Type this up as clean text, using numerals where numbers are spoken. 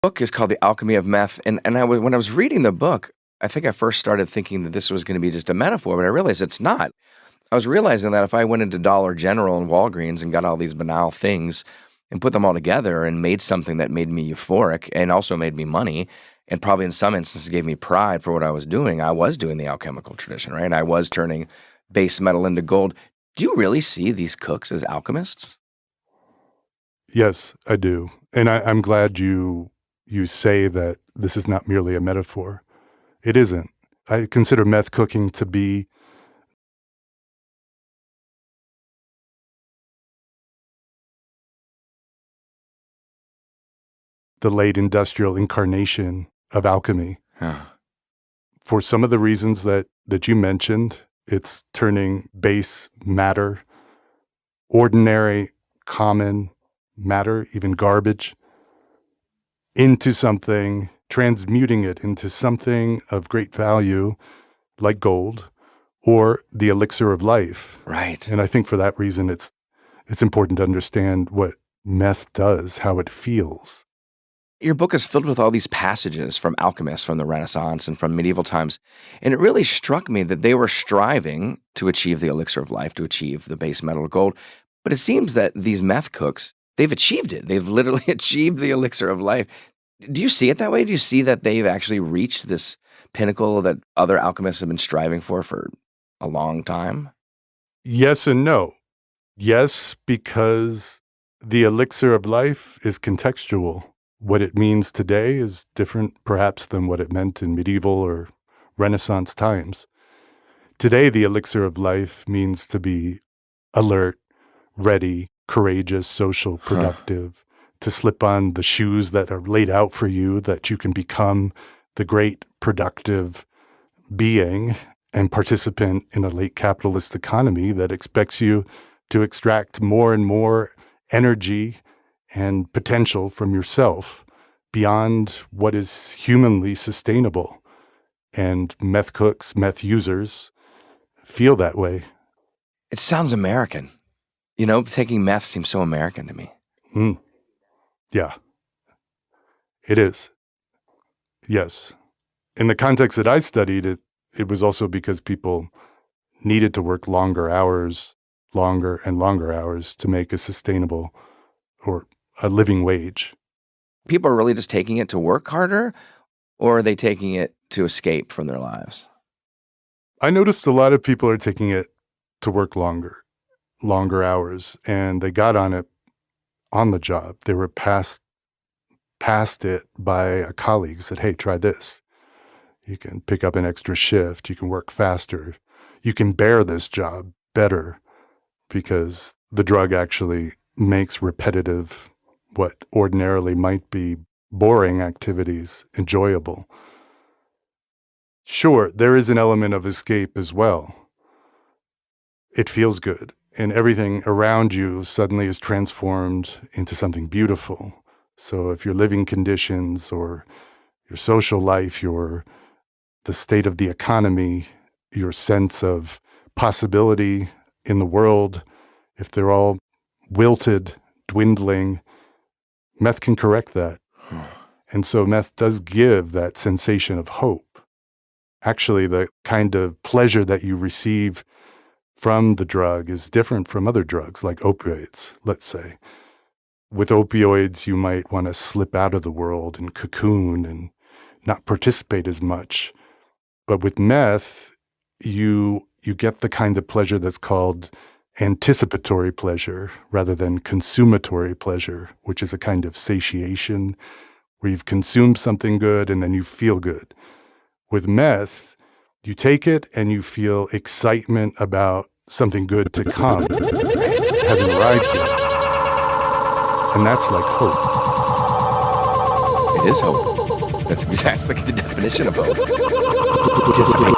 Book is called The Alchemy of Meth, when I was reading the book, I think I first started thinking that this was gonna be just a metaphor, but I realized it's not. I was realizing that if I went into Dollar General and Walgreens and got all these banal things and put them all together and made something that made me euphoric and also made me money, and probably in some instances gave me pride for what I was doing the alchemical tradition, right? I was turning base metal into gold. Do you really see these cooks as alchemists? Yes, I do. And I'm glad you say that this is not merely a metaphor. It isn't. I consider meth cooking to be the late industrial incarnation of alchemy. Huh. For some of the reasons that you mentioned, it's turning base matter, ordinary, common matter, even garbage, into something, transmuting it into something of great value, like gold, or the elixir of life. Right. And I think for that reason, it's important to understand what meth does, how it feels. Your book is filled with all these passages from alchemists from the Renaissance and from medieval times, and it really struck me that they were striving to achieve the elixir of life, to achieve the base metal gold. But it seems that these meth cooks, they've achieved it. They've literally achieved the elixir of life. Do you see it that way? Do you see that they've actually reached this pinnacle that other alchemists have been striving for a long time? Yes and no. Yes, because the elixir of life is contextual. What it means today is different, perhaps, than what it meant in medieval or Renaissance times. Today, the elixir of life means to be alert, ready, courageous, social, productive, to slip on the shoes that are laid out for you, that you can become the great productive being and participant in a late capitalist economy that expects you to extract more and more energy and potential from yourself beyond what is humanly sustainable. And meth cooks, meth users feel that way. It sounds American. You know, taking meth seems so American to me. Yeah, it is. Yes. In the context that I studied it, it was also because people needed to work longer and longer hours to make a sustainable or a living wage. People are really just taking it to work harder, or are they taking it to escape from their lives? I noticed a lot of people are taking it to work longer hours, and they got on it on the job. They were passed it by a colleague, said, hey, try this. You can pick up an extra shift. You can work faster. You can bear this job better because the drug actually makes repetitive, what ordinarily might be boring activities, enjoyable. Sure, there is an element of escape as well. It feels good, and everything around you suddenly is transformed into something beautiful. So if your living conditions or your social life, the state of the economy, your sense of possibility in the world, if they're all wilted, dwindling, meth can correct that. And so meth does give that sensation of hope. Actually, the kind of pleasure that you receive from the drug is different from other drugs, like opioids, let's say. With opioids, you might want to slip out of the world and cocoon and not participate as much. But with meth, you get the kind of pleasure that's called anticipatory pleasure rather than consumatory pleasure, which is a kind of satiation where you've consumed something good and then you feel good. With meth, you take it and you feel excitement about something good to come. It hasn't arrived yet. And that's like hope. It is hope. That's exactly the definition of hope. Anticipate.